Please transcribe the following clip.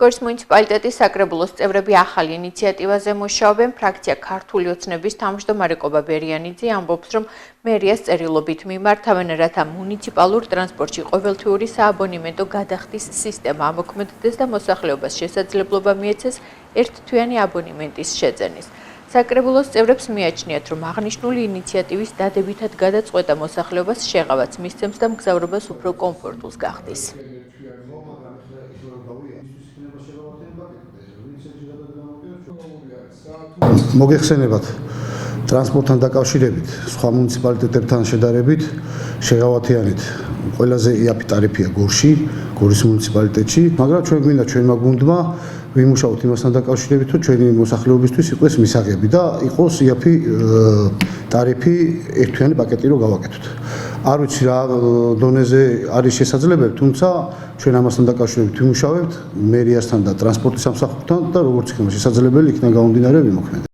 გორის მუნიციპალიტეტის საკრებულოს წევრები ახალი ინიციატივაზე მუშაობენ. ფრაქცია ქართული ოცნების თავმჯდომარე ყობა ბერიანიძე ამბობს, რომ მერიას წერილობით მიმართავენ, რათა მუნიციპალურ ტრანსპორტში ყოველთვიური სააბონემენტო გადახდის სისტემა ამოქმედდეს და მოსახლეობას შესაძლებლობა მიეცეს ერთთვიანი აბონემენტის შეძენის. საკრებულოს წევრებს მიაჩნიათ, რომ აღნიშნული ინიციატივის დადებითად გადაწყვეტა მოსახლეობას შეღავაც მისცემს და მგზავრობას უფრო კომფორტულს გახდის. მოგეხსენებათ ტრანსპორტთან დაკავშირებით სხვა მუნიციპალიტეტებთან შედარებით შეღავათიანით ყველაზე იაფი ტარიფია გორის მუნიციპალიტეტში, მაგრამ ჩვენ გვინდა ჩვენმა გუნდმა ვიმუშაოთ იმასთან დაკავშირებით, რომ ჩვენი მოსახლეობისთვის იყოს მისაღები და იყოს იაფი ტარიფი ერთთვიანი პაკეტი რო გავაკეთოთ. არ ვიცი რა დონეზე არის შესაძლებელი, თუმცა ჩვენ ამასთან დაკავშირებით ვიმუშავებთ მერიასთან და ტრანსპორტის სამსახურთან და როგორც იქნება შესაძლებელი იქიდან გამომდინარე ვიმოქმედებთ.